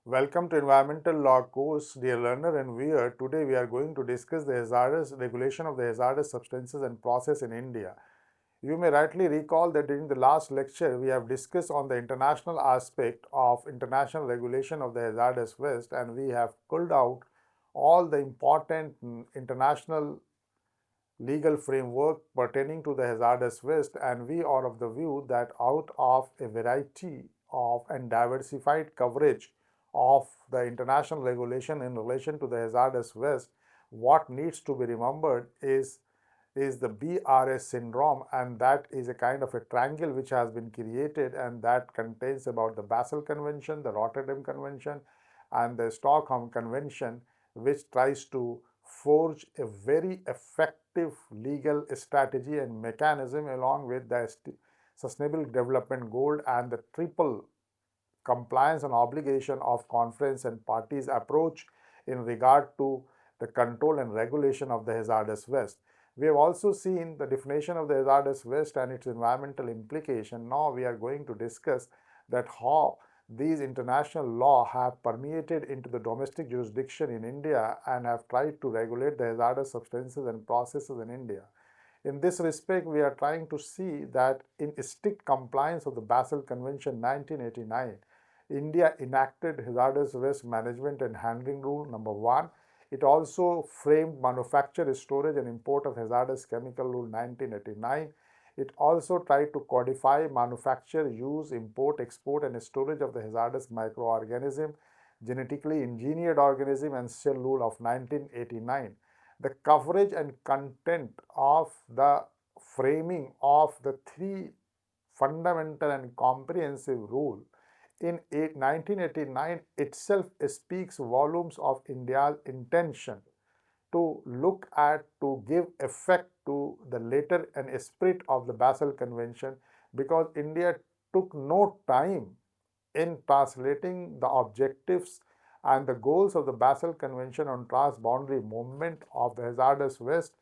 Welcome to Environmental Law course, dear learner and viewer. Today we are going to discuss the hazardous regulation of the hazardous substances and process in India. You may rightly recall that during the last lecture we have discussed on the international aspect of international regulation of the hazardous waste, and we have pulled out all the important international legal framework pertaining to the hazardous waste, and we are of the view that out of a variety of and diversified coverage of the international regulation in relation to the hazardous waste, what needs to be remembered is the BRS syndrome, and that is a kind of a triangle which has been created, and that contains about the Basel Convention, the Rotterdam Convention, and the Stockholm Convention, which tries to forge a very effective legal strategy and mechanism along with the Sustainable Development Goal and the triple compliance and obligation of conference and parties approach in regard to the control and regulation of the hazardous waste. We have also seen the definition of the hazardous waste and its environmental implication. Now we are going to discuss that how these international law have permeated into the domestic jurisdiction in India and have tried to regulate the hazardous substances and processes in India. In this respect, we are trying to see that in strict compliance of the Basel Convention 1989, India enacted hazardous waste management and handling rule number 1. It also framed manufacture, storage and import of hazardous chemical rule 1989. It also tried to codify manufacture, use, import, export and storage of the hazardous microorganism, genetically engineered organism and cell rule of 1989. The coverage and content of the framing of the three fundamental and comprehensive rule in 1989 itself speaks volumes of India's intention to look at to give effect to the letter and spirit of the Basel Convention, because India took no time in translating the objectives and the goals of the Basel Convention on transboundary movement of the hazardous waste.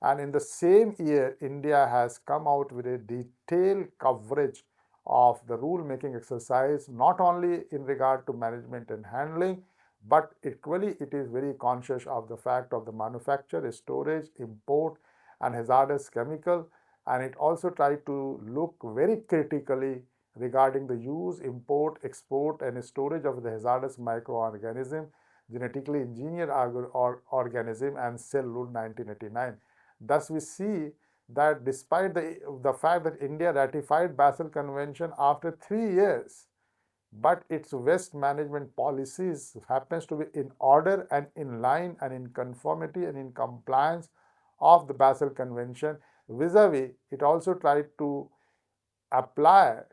And in the same year, India has come out with a detailed coverage of the rule making exercise, not only in regard to management and handling, but equally it is very conscious of the fact of the manufacture, storage, import and hazardous chemical, and it also tried to look very critically regarding the use, import, export and storage of the hazardous microorganism, genetically engineered organism and cell rule 1989. Thus we see that despite the fact that India ratified Basel Convention after 3 years, but its waste management policies happens to be in order and in line and in conformity and in compliance of the Basel Convention. Vis-a-vis, it also tried to apply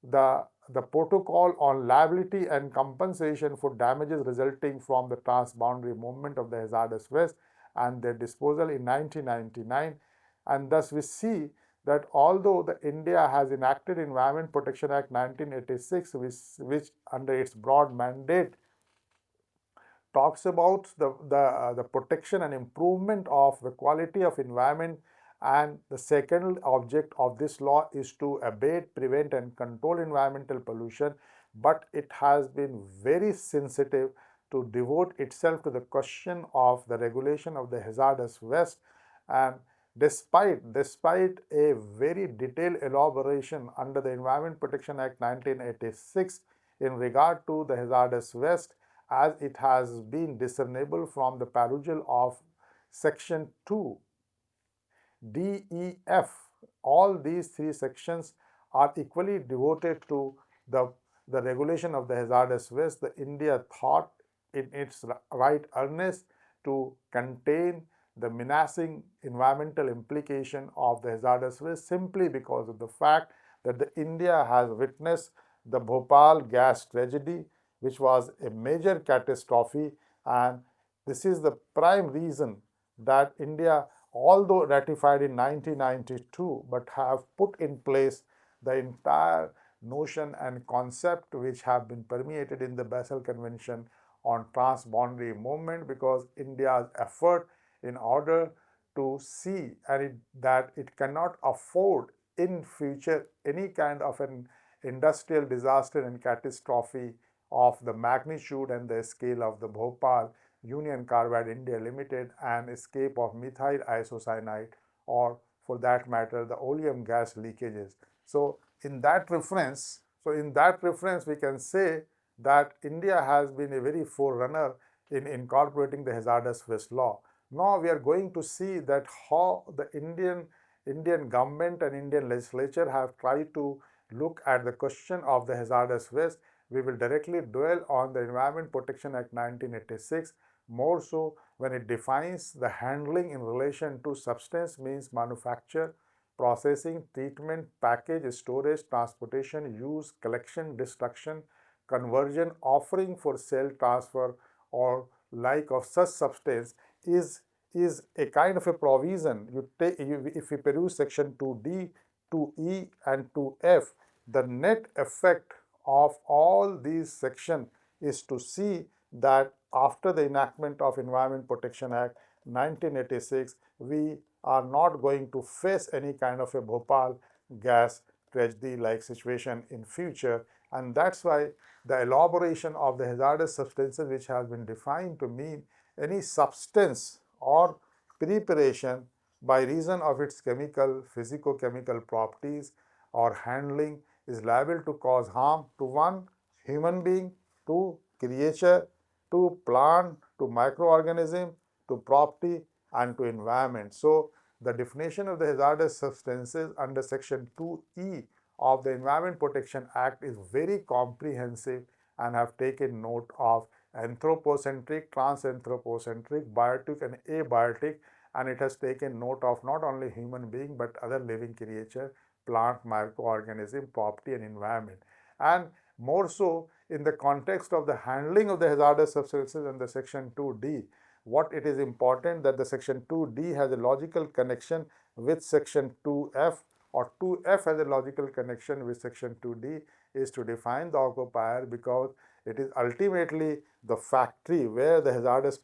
the protocol on liability and compensation for damages resulting from the transboundary movement of the hazardous waste and their disposal in 1999. And thus we see that although the India has enacted Environment Protection Act 1986, which under its broad mandate talks about the protection and improvement of the quality of environment, and the second object of this law is to abate, prevent and control environmental pollution, but it has been very sensitive to devote itself to the question of the regulation of the hazardous waste. And despite a very detailed elaboration under the Environment Protection Act 1986 in regard to the hazardous waste, as it has been discernible from the perusal of section 2, D, E, F. All these three sections are equally devoted to the, the regulation of the hazardous waste. The India thought in its right earnest to contain the menacing environmental implication of the hazardous waste, simply because of the fact that the India has witnessed the Bhopal gas tragedy, which was a major catastrophe, and this is the prime reason that India, although ratified in 1992, but have put in place the entire notion and concept which have been permeated in the Basel Convention on transboundary movement, because India's effort in order to see that it cannot afford in future any kind of an industrial disaster and catastrophe of the magnitude and the scale of the Bhopal Union Carbide India Limited and escape of methyl isocyanate, or for that matter the oleum gas leakages. So in that reference we can say that India has been a very forerunner in incorporating the hazardous waste law. Now we are going to see that how the Indian government and Indian legislature have tried to look at the question of the hazardous waste. We will directly dwell on the Environment Protection Act 1986, more so when it defines the handling in relation to substance means manufacture, processing, treatment, package, storage, transportation, use, collection, destruction, conversion, offering for sale, transfer, or like of such substance is is a kind of a provision. If you peruse section 2D, 2E, and 2F, the net effect of all these sections is to see that after the enactment of Environment Protection Act 1986, we are not going to face any kind of a Bhopal gas tragedy like situation in future, and that's why the elaboration of the hazardous substances, which has been defined to mean any substance or preparation by reason of its chemical, physico-chemical properties or handling, is liable to cause harm to one human being, to creature, to plant, to microorganism, to property, and to environment. So the definition of the hazardous substances under section 2E of the Environment Protection Act is very comprehensive and have taken note of anthropocentric, transanthropocentric, biotic and abiotic, and it has taken note of not only human being but other living creature, plant, microorganism, property and environment. And more so in the context of the handling of the hazardous substances under section 2D, what it is important that the section 2D has a logical connection with section 2F, or 2F has a logical connection with section 2D, is to define the occupier, because it is ultimately the factory where the hazardous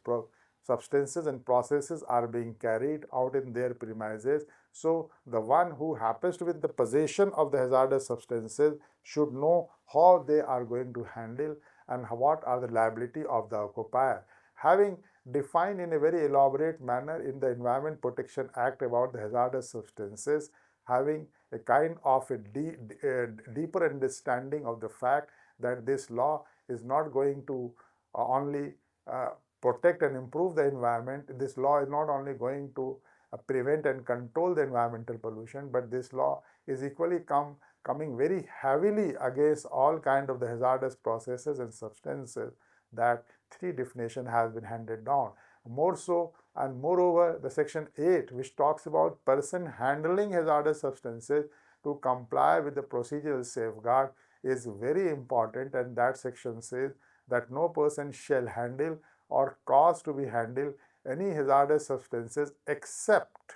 substances and processes are being carried out in their premises. So the one who happens to be in the possession of the hazardous substances should know how they are going to handle and what are the liability of the occupier. Having defined in a very elaborate manner in the Environment Protection Act about the hazardous substances, having a kind of a deeper understanding of the fact that this law is not going to only protect and improve the environment. This law is not only going to prevent and control the environmental pollution, but this law is equally coming very heavily against all kind of the hazardous processes and substances. That three definition has been handed down. More so, and moreover, the section 8, which talks about person handling hazardous substances to comply with the procedural safeguard, is very important, and that section says that no person shall handle or cause to be handled any hazardous substances except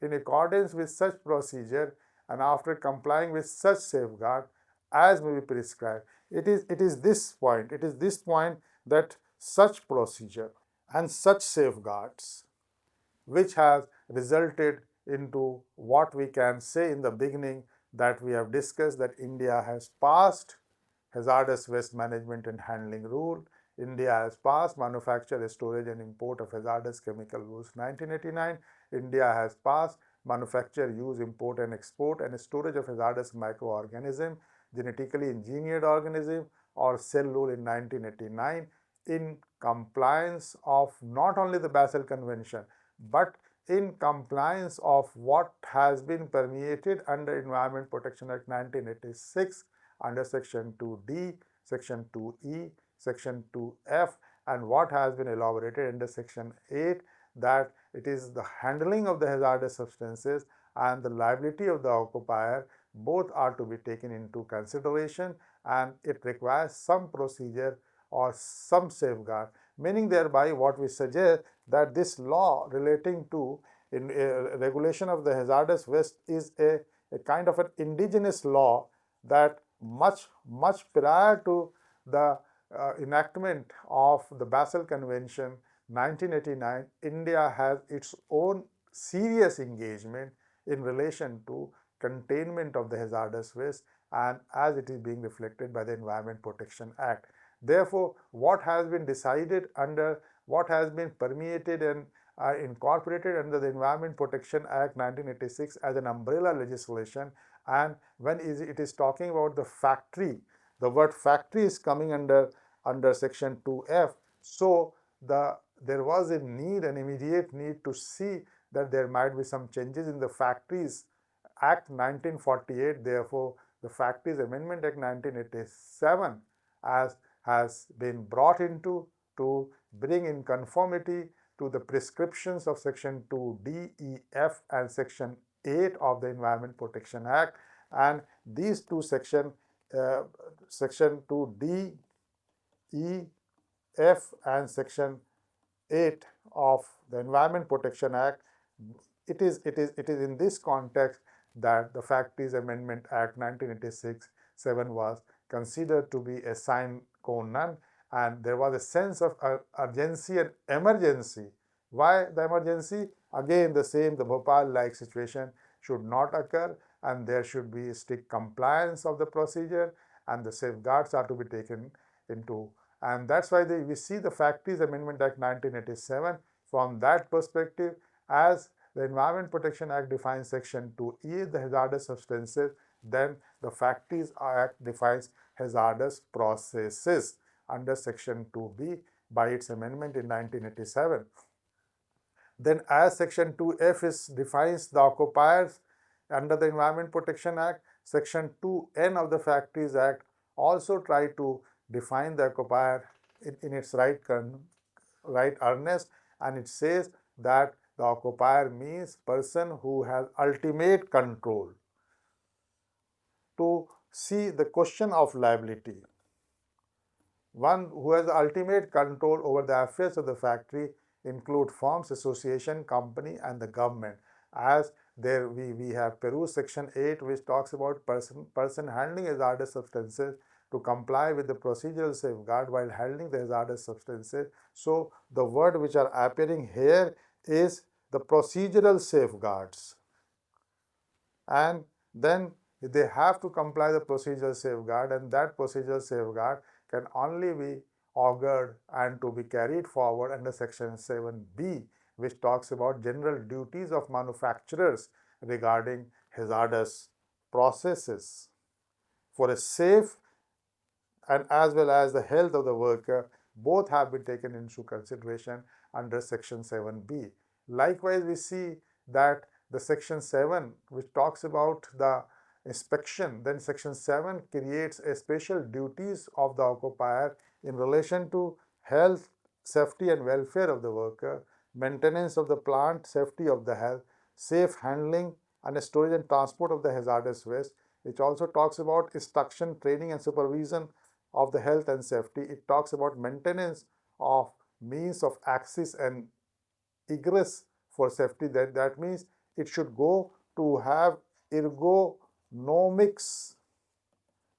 in accordance with such procedure and after complying with such safeguard as may be prescribed. It is this point that such procedure and such safeguards, which has resulted into what we can say in the beginning, that we have discussed that India has passed hazardous waste management and handling rule. India has passed manufacture, storage and import of hazardous chemical rules 1989. India has passed manufacture, use, import and export and storage of hazardous microorganism, genetically engineered organism or cell rule in 1989, in compliance of not only the Basel Convention but in compliance of what has been permeated under Environment Protection Act 1986 under section 2D, section 2E, section 2F, and what has been elaborated under section 8, that it is the handling of the hazardous substances and the liability of the occupier, both are to be taken into consideration, and it requires some procedure or some safeguard, meaning thereby what we suggest that this law relating to regulation of the hazardous waste is a kind of an indigenous law, that much prior to the enactment of the Basel Convention 1989, India has its own serious engagement in relation to containment of the hazardous waste, and as it is being reflected by the Environment Protection Act. Therefore, what has been decided under, what has been permeated and incorporated under the Environment Protection Act 1986 as an umbrella legislation, and when it is talking about the factory, the word factory is coming under section 2F. So there was a need, an immediate need to see that there might be some changes in the Factories Act 1948. Therefore, the Factories Amendment Act 1987 as has been brought into to bring in conformity to the prescriptions of section 2D, E, F and section 8 of the Environment Protection Act. And these two section 2D, E, F and section 8 of the Environment Protection Act, it is in this context that the Factories Amendment Act 1986 7 was considered to be a sine qua non, and there was a sense of urgency and emergency. Why the emergency? Again, the same, the Bhopal-like situation should not occur, and there should be strict compliance of the procedure, and the safeguards are to be taken into. And that's why we see the Factories Amendment Act 1987 from that perspective. As the Environment Protection Act defines section 2E, the hazardous substances, then the Factories Act defines hazardous processes under section 2B by its amendment in 1987. Then as section 2F defines the occupiers under the Environment Protection Act, section 2N of the Factories Act also try to define the occupier in its right earnest, and it says that the occupier means person who has ultimate control to see the question of liability. One who has ultimate control over the affairs of the factory include firms, association, company and the government. As there we have perused section 8, which talks about person handling hazardous substances to comply with the procedural safeguard while handling the hazardous substances. So the word which are appearing here is the procedural safeguards, and then they have to comply the procedural safeguard, and that procedural safeguard can only be augured and to be carried forward under section 7B, which talks about general duties of manufacturers regarding hazardous processes for a safe and as well as the health of the worker. Both have been taken into consideration under section 7B. Likewise, we see that the section 7, which talks about the inspection, then section 7 creates a special duties of the occupier in relation to health, safety and welfare of the worker, maintenance of the plant, safety of the health, safe handling and storage and transport of the hazardous waste. It also talks about instruction, training and supervision of the health and safety. It talks about maintenance of means of access and egress for safety. That means it should go to have ergonomics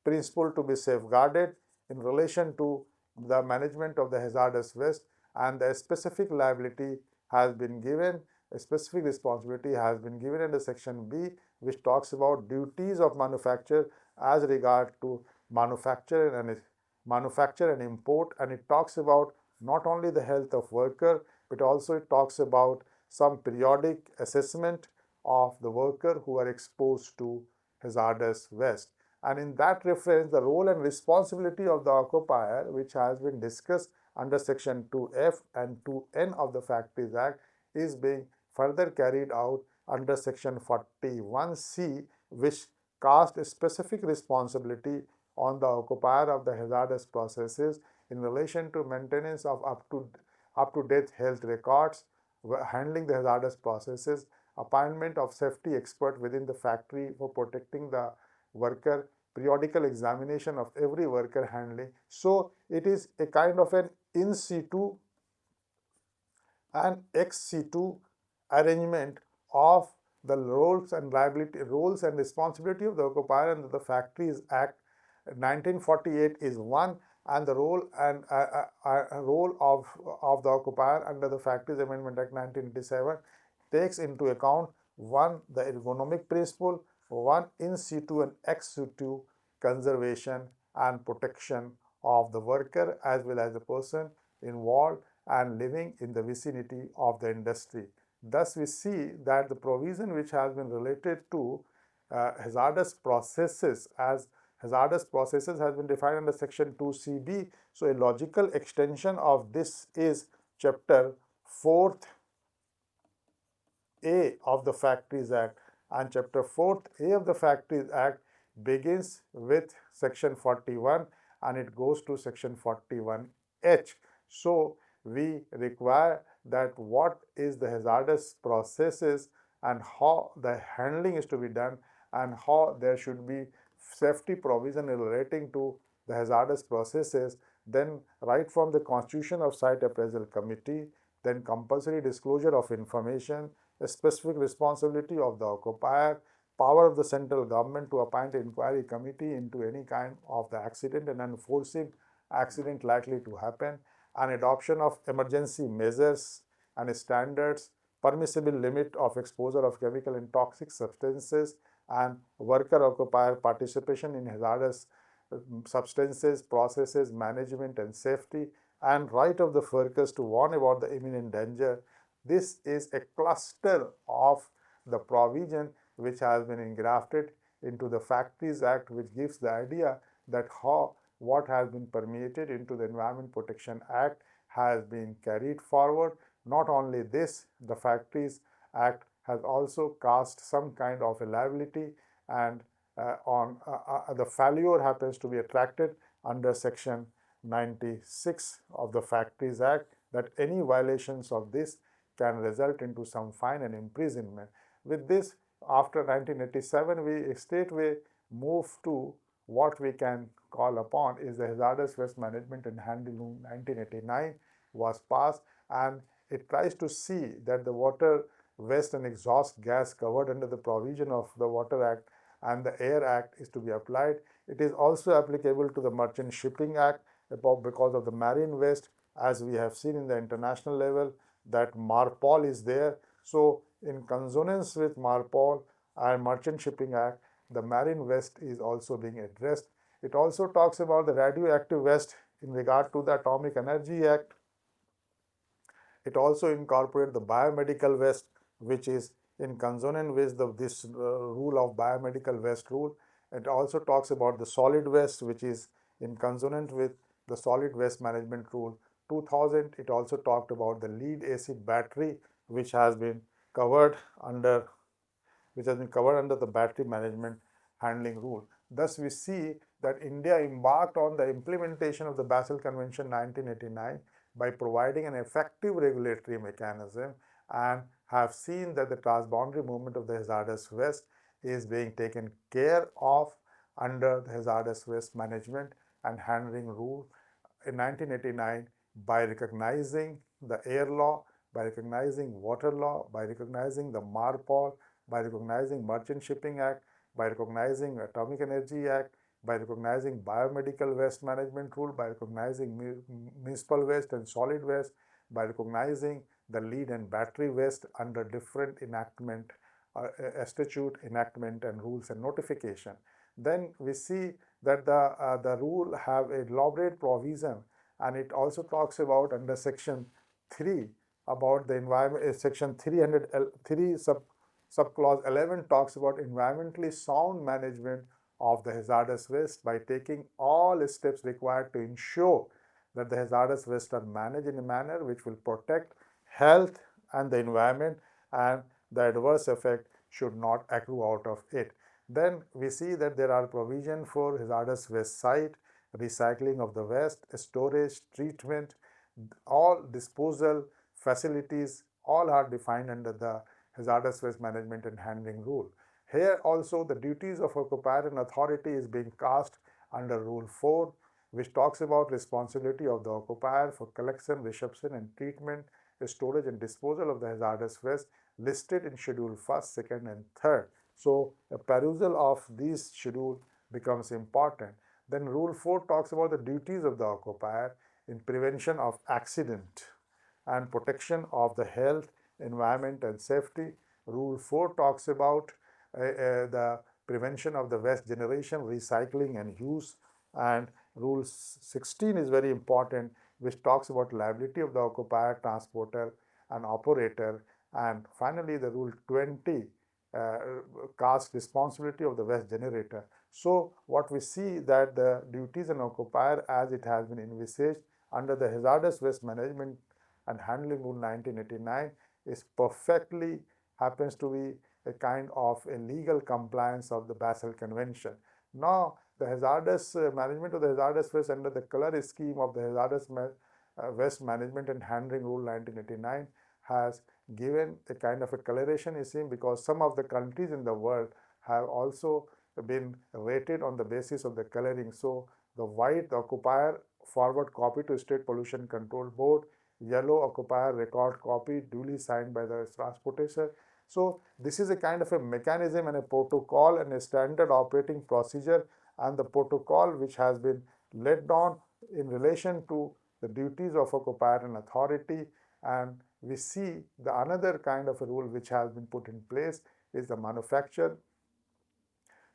principle to be safeguarded in relation to the management of the hazardous waste, and the specific liability has been given, a specific responsibility has been given under section B, which talks about duties of manufacturer as regard to manufacture and import, and it talks about not only the health of worker, but also it talks about some periodic assessment of the worker who are exposed to hazardous waste. And in that reference, the role and responsibility of the occupier, which has been discussed under section 2F and 2N of the Factories Act, is being further carried out under section 41C, which casts a specific responsibility on the occupier of the hazardous processes in relation to maintenance of up-to-date health records, handling the hazardous processes, appointment of safety expert within the factory for protecting the worker, periodical examination of every worker handling. So it is a kind of an in situ and ex situ arrangement of the roles and responsibility of the occupier under the Factories Act 1948 is one, and the role of the occupier under the Factories Amendment Act 1987 takes into account one, the ergonomic principle, one, in situ and ex situ conservation and protection of the worker as well as the person involved and living in the vicinity of the industry. Thus, we see that the provision which has been related to hazardous processes as hazardous processes has been defined under section 2CB. So, a logical extension of this is chapter 4th A of the Factories Act, and chapter 4th A of the Factories Act begins with section 41 and it goes to section 41H. So, we require that what is the hazardous processes and how the handling is to be done and how there should be safety provision relating to the hazardous processes, then right from the constitution of site appraisal committee, then compulsory disclosure of information, a specific responsibility of the occupier, power of the central government to appoint an inquiry committee into any kind of the accident and unforeseen accident likely to happen, and adoption of emergency measures and standards, permissible limit of exposure of chemical and toxic substances, and worker occupier participation in hazardous substances, processes, management and safety, and right of the workers to warn about the imminent danger. This is a cluster of the provision which has been engrafted into the Factories Act, which gives the idea that how what has been permeated into the Environment Protection Act has been carried forward. Not only this, the Factories Act has also cast some kind of a liability and on the failure happens to be attracted under section 96 of the Factories Act, that any violations of this can result into some fine and imprisonment. With this, after 1987, we straightway move to what we can call upon is the Hazardous Waste Management and Handling 1989 was passed, and it tries to see that the water, waste and exhaust gas covered under the provision of the Water Act and the Air Act is to be applied. It is also applicable to the Merchant Shipping Act because of the marine waste, as we have seen in the international level that MARPOL is there. So, in consonance with MARPOL and Merchant Shipping Act, the marine waste is also being addressed. It also talks about the radioactive waste in regard to the Atomic Energy Act. It also incorporates the biomedical waste, which is in consonance with this rule of biomedical waste rule. It also talks about the solid waste, which is in consonance with the solid waste management rule 2000. It also talked about the lead acid battery, which has been covered under the battery management handling rule. Thus, we see that India embarked on the implementation of the Basel Convention 1989 by providing an effective regulatory mechanism, and have seen that the transboundary movement of the hazardous waste is being taken care of under the hazardous waste management and handling rule in 1989 by recognizing the air law, by recognizing water law, by recognizing the MARPOL, by recognizing Merchant Shipping Act, by recognizing Atomic Energy Act, by recognizing biomedical waste management rule, by recognizing municipal waste and solid waste, by recognizing the lead and battery waste under different enactment, statute enactment and rules and notification. Then we see that the rule have a elaborate provision, and it also talks about under section 3 about the environment. Section 303 subclause 11 talks about environmentally sound management of the hazardous waste by taking all steps required to ensure that the hazardous waste are managed in a manner which will protect health and the environment, and the adverse effect should not accrue out of it. Then we see that there are provision for hazardous waste site, recycling of the waste, storage, treatment, all disposal facilities, all are defined under the hazardous waste management and handling rule. Here also the duties of occupier and authority is being cast under Rule 4, which talks about responsibility of the occupier for collection, reception and treatment, storage and disposal of the hazardous waste listed in Schedule 1st, 2nd and 3rd. So, a perusal of these schedule becomes important. Then Rule 4 talks about the duties of the occupier in prevention of accident and protection of the health, environment and safety. Rule 4 talks about the prevention of the waste generation, recycling and use, and Rule 16 is very important, which talks about liability of the occupier, transporter, and operator. And finally, the Rule 20 uh, casts responsibility of the waste generator. So, what we see that the duties on occupier as it has been envisaged under the Hazardous Waste Management and Handling Rule 1989 is perfectly happens to be a kind of a legal compliance of the Basel Convention. Now, the hazardous management of the hazardous waste under the color scheme of the waste management and handling rule 1989 has given a kind of a coloration scheme, because some of the countries in the world have also been rated on the basis of the coloring. So the white, the occupier forward copy to State Pollution Control Board, yellow occupier record copy duly signed by the transporter. So this is a kind of a mechanism and a protocol and a standard operating procedure, and the protocol which has been laid down in relation to the duties of occupier and authority. And we see the another kind of a rule which has been put in place is the manufacture,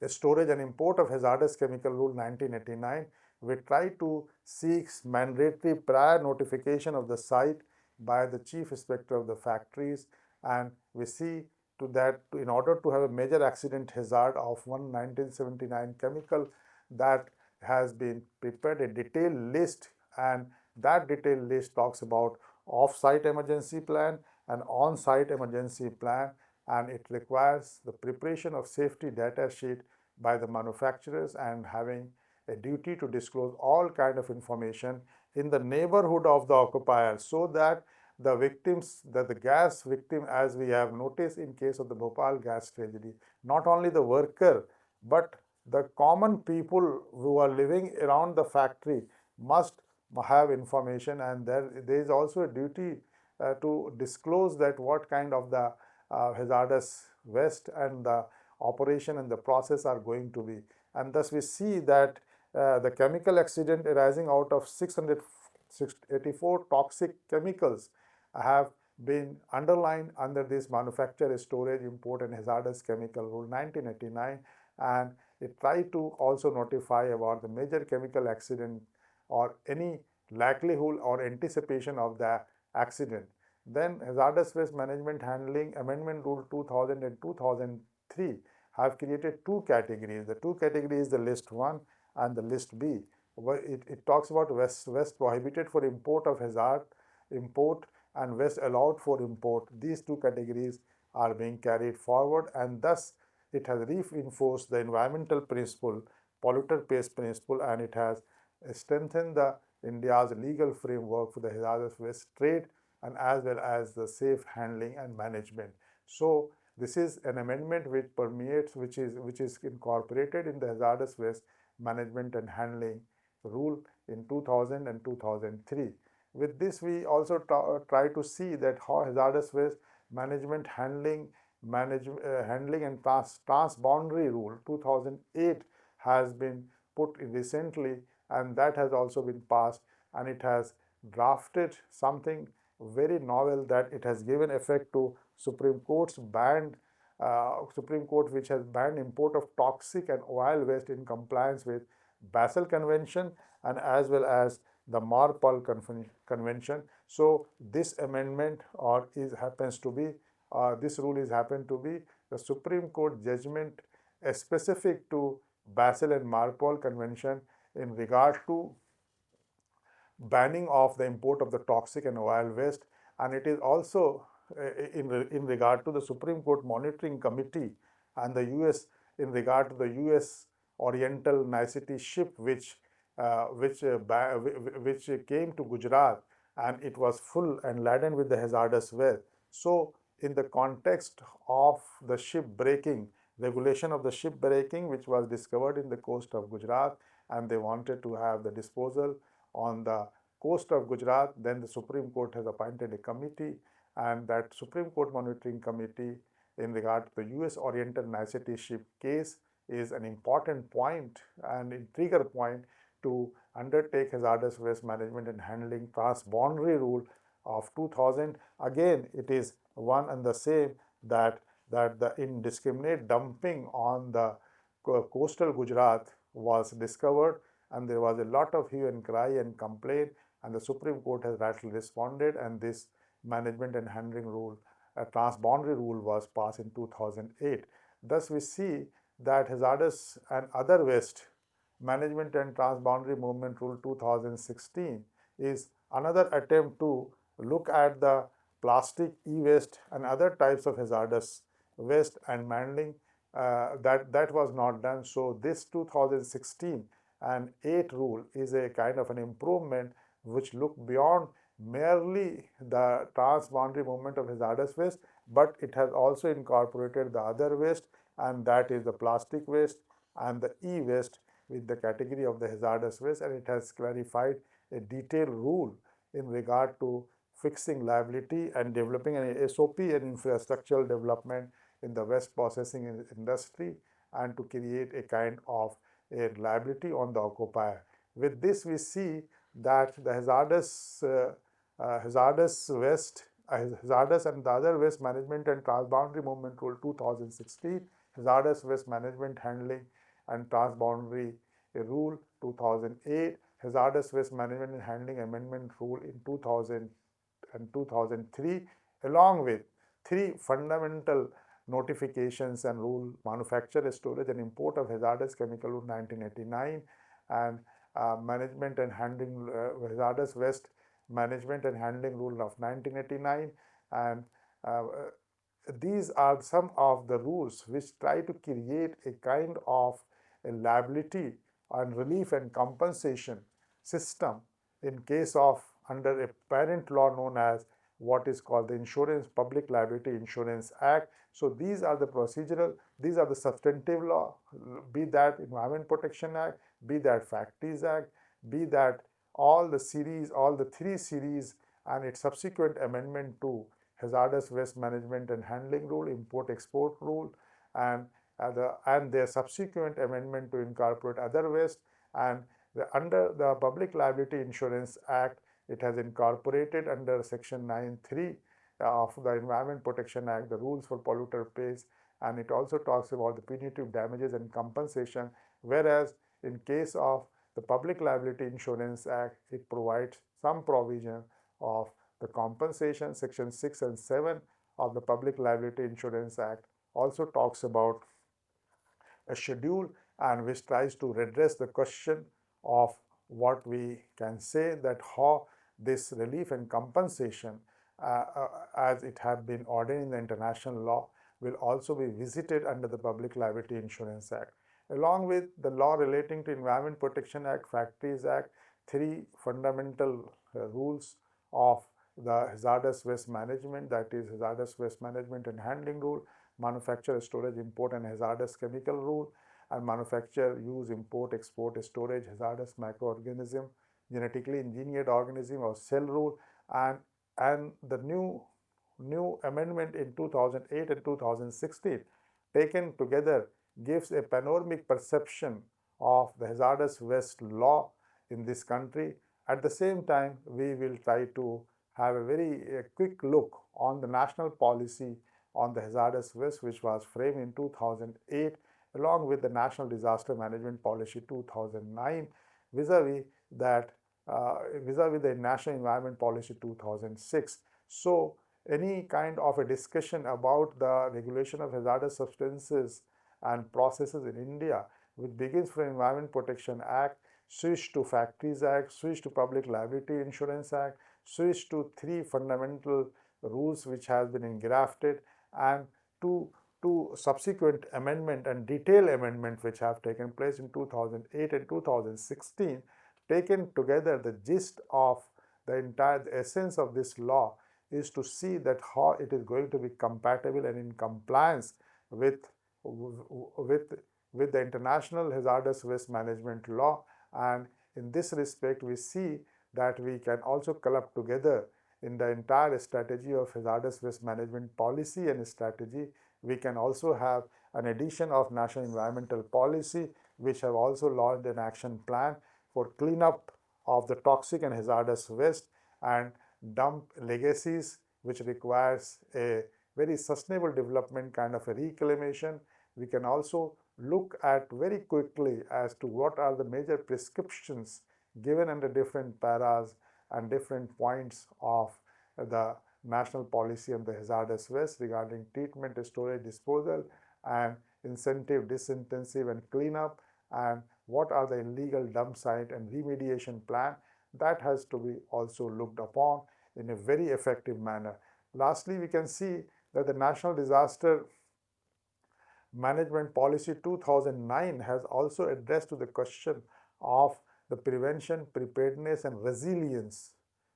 the storage and import of hazardous chemical rule 1989. We try to seek mandatory prior notification of the site by the chief inspector of the factories, and we see to that in order to have a major accident hazard of 1979 chemical, that has been prepared a detailed list, and that detailed list talks about off-site emergency plan and on-site emergency plan, and it requires the preparation of safety data sheet by the manufacturers and having a duty to disclose all kind of information in the neighborhood of the occupier, so that the victims, that the gas victim, as we have noticed in case of the Bhopal gas tragedy, not only the worker but the common people who are living around the factory must have information, and there is also a duty to disclose that what kind of the hazardous waste and the operation and the process are going to be. And thus we see that the chemical accident arising out of 684 toxic chemicals have been underlined under this manufacture, storage, import and hazardous chemical rule 1989, and it tried to also notify about the major chemical accident or any likelihood or anticipation of the accident. Then hazardous waste management handling amendment rule 2000 and 2003 have created two categories. The two categories, the list 1 and the list B. It talks about waste prohibited for import of hazard, import, and waste allowed for import. These two categories are being carried forward, and thus it has reinforced the environmental principle, polluter pays principle, and it has strengthened the India's legal framework for the hazardous waste trade and as well as the safe handling and management. So this is an amendment which permeates, which is incorporated in the hazardous waste management and handling rule in 2000 and 2003. With this, we also try to see that how hazardous waste management handling and transboundary rule 2008 has been put in recently, and that has also been passed, and it has drafted something very novel, that it has given effect to Supreme Court's banned Supreme Court, which has banned import of toxic and oil waste in compliance with Basel Convention and as well as the Marpol Convention. So this amendment or is happens to be this rule is happened to be the Supreme Court judgment specific to Basel and Marpol Convention in regard to banning of the import of the toxic and oil waste, and it is also in regard to the Supreme Court Monitoring Committee and the US in regard to the US Oriental Nicety ship which came to Gujarat, and it was full and laden with the hazardous waste. So in the context of the ship breaking, regulation of the ship breaking which was discovered in the coast of Gujarat, and they wanted to have the disposal on the coast of Gujarat, then the Supreme Court has appointed a committee, and that Supreme Court Monitoring Committee in regard to the US Oriental Nicety ship case is an important point and a trigger point to undertake hazardous waste management and handling transboundary rule of 2000. Again, it is one and the same, that the indiscriminate dumping on the coastal Gujarat was discovered, and there was a lot of hue and cry and complaint, and the Supreme Court has rightly responded, and this management and handling rule, a transboundary rule, was passed in 2008. Thus, we see that hazardous and other waste management and transboundary movement rule 2016 is another attempt to look at the plastic, e-waste and other types of hazardous waste and handling. That was not done. So this 2016 and 8 rule is a kind of an improvement which look beyond merely the transboundary movement of hazardous waste, but it has also incorporated the other waste, and that is the plastic waste and the e-waste with the category of the hazardous waste, and it has clarified a detailed rule in regard to fixing liability and developing an SOP and infrastructural development in the waste processing industry, and to create a kind of a liability on the occupier. With this, we see that the hazardous waste, hazardous and the other waste management and transboundary movement rule 2016, hazardous waste management handling and transboundary rule 2008, hazardous waste management and handling amendment rule in 2000 and 2003, along with three fundamental notifications and rule: manufacture, storage and import of hazardous chemical rule 1989, and management and handling hazardous waste management and handling rule of 1989. And these are some of the rules which try to create a kind of a liability and relief and compensation system in case of under a parent law known as what is called the Insurance Public Liability Insurance Act. So these are the procedural, these are the substantive law, be that Environment Protection Act, be that Factories Act, be that all the series, all the three series and its subsequent amendment to hazardous waste management and handling rule, import export rule, and their subsequent amendment to incorporate other waste, and under the Public Liability Insurance Act, it has incorporated under section 9(3) of the Environment Protection Act the rules for polluter pays, and it also talks about the punitive damages and compensation, whereas in case of the Public Liability Insurance Act, it provides some provision of the compensation. Section 6 and 7 of the Public Liability Insurance Act also talks about a schedule and which tries to redress the question of what we can say that how this relief and compensation as it had been ordained in the international law will also be visited under the Public Liability Insurance Act. Along with the law relating to Environment Protection Act, Factories Act, three fundamental rules of the hazardous waste management, that is hazardous waste management and handling rule, manufacture, storage, import and hazardous chemical rule, and manufacture, use, import, export, storage, hazardous microorganism, genetically engineered organism or cell rule, and the new amendment in 2008 and 2016 taken together gives a panoramic perception of the hazardous waste law in this country. At the same time, we will try to have a very quick look on the national policy on the hazardous waste which was framed in 2008 along with the National Disaster Management Policy 2009 vis-a-vis that vis-a-vis the National Environment Policy 2006. So any kind of a discussion about the regulation of hazardous substances and processes in India, which begins from Environment Protection Act, switch to Factories Act, switch to Public Liability Insurance Act, switch to three fundamental rules which has been engrafted, and to subsequent amendment and detailed amendment which have taken place in 2008 and 2016, taken together the gist of the entire essence of this law is to see that how it is going to be compatible and in compliance with the international hazardous waste management law. And in this respect, we see that we can also club together in the entire strategy of hazardous waste management policy and strategy. We can also have an addition of national environmental policy, which have also launched an action plan for cleanup of the toxic and hazardous waste and dump legacies, which requires a very sustainable development kind of a reclamation. We can also look at very quickly as to what are the major prescriptions given under different paras and different points of the national policy on the hazardous waste regarding treatment, storage, disposal, and incentive, disintensive, and cleanup, and what are the illegal dump site and remediation plan. That has to be also looked upon in a very effective manner. Lastly, we can see that the National Disaster Management Policy 2009 has also addressed to the question of the prevention, preparedness, and resilience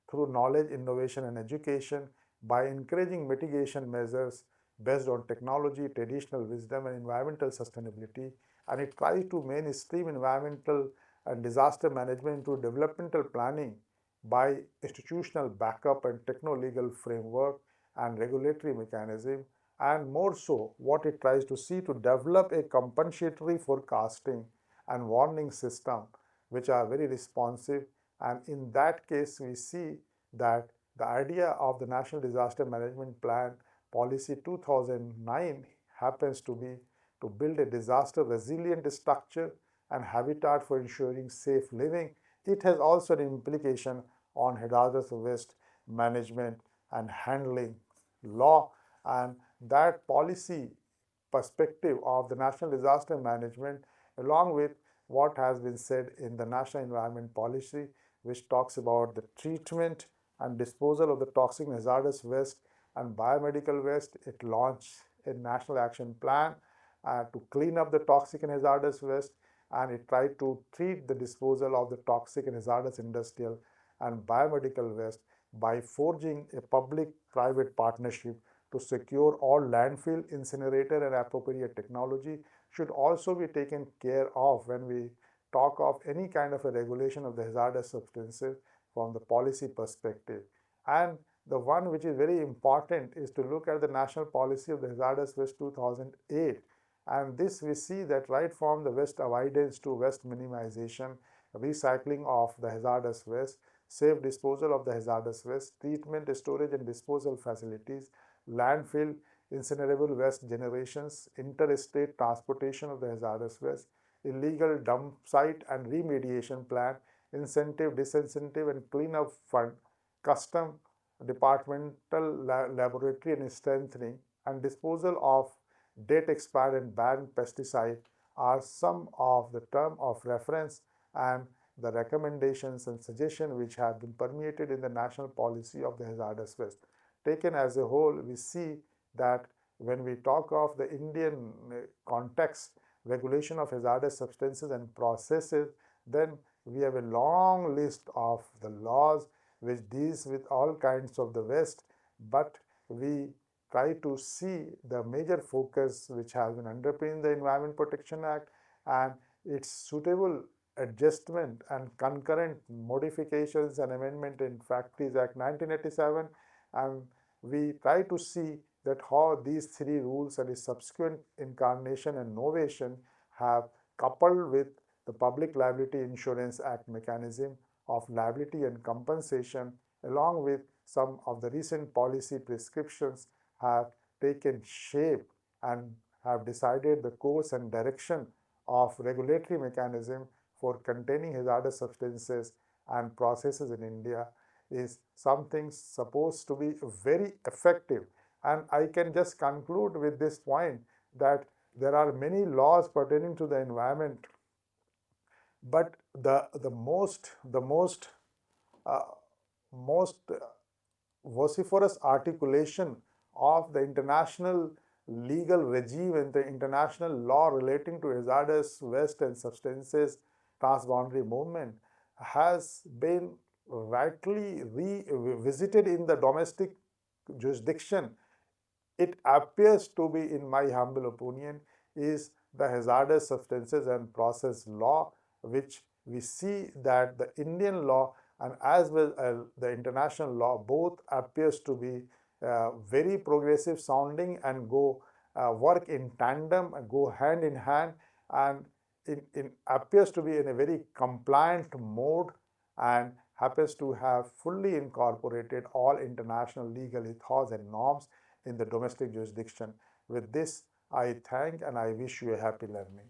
through knowledge, innovation, and education by encouraging mitigation measures based on technology, traditional wisdom, and environmental sustainability. And it tries to mainstream environmental and disaster management into developmental planning by institutional backup and techno-legal framework and regulatory mechanism, and more so what it tries to see to develop a compensatory forecasting and warning system which are very responsive. And in that case we see that the idea of the National Disaster Management Plan Policy 2009 happens to be to build a disaster resilient structure and habitat for ensuring safe living. It has also an implication on hazardous waste management and handling law, and that policy perspective of the national disaster management, along with what has been said in the national environment policy, which talks about the treatment and disposal of the toxic and hazardous waste and biomedical waste. It launched a national action plan to clean up the toxic and hazardous waste, and it tried to treat the disposal of the toxic and hazardous industrial and biomedical waste by forging a public-private partnership to secure all landfill, incinerator, and appropriate technology should also be taken care of when we talk of any kind of a regulation of the hazardous substances from the policy perspective. And the one which is very important is to look at the national policy of the hazardous waste 2008, and this we see that right from the waste avoidance to waste minimization, recycling of the hazardous waste, safe disposal of the hazardous waste, treatment, storage, and disposal facilities, landfill, incinerable waste generations, interstate transportation of the hazardous waste, illegal dump site and remediation plan, incentive, disincentive, and cleanup fund, custom, departmental laboratory and strengthening, and disposal of date expired and banned pesticide are some of the term of reference and the recommendations and suggestions which have been permeated in the national policy of the hazardous waste. Taken as a whole, we see that when we talk of the Indian context, regulation of hazardous substances and processes, then we have a long list of the laws which deals with all kinds of the waste, but we try to see the major focus which has been underpinning the Environment Protection Act and its suitable adjustment and concurrent modifications and amendment in Factories Act 1987, and we try to see that how these three rules and its subsequent incarnation and novation have coupled with the Public Liability Insurance Act mechanism of liability and compensation, along with some of the recent policy prescriptions, have taken shape and have decided the course and direction of regulatory mechanism for containing hazardous substances and processes in India is something supposed to be very effective. And I can just conclude with this point that there are many laws pertaining to the environment, but uh, most vociferous articulation of the international legal regime and the international law relating to hazardous waste and substances transboundary movement has been rightly revisited in the domestic jurisdiction. It appears to be, in my humble opinion, is the hazardous substances and process law, which we see that the Indian law and as well as the international law both appears to be very progressive sounding and go work in tandem and go hand in hand, and it appears to be in a very compliant mode and happens to have fully incorporated all international legal ethos and norms in the domestic jurisdiction. With this, I thank and I wish you a happy learning.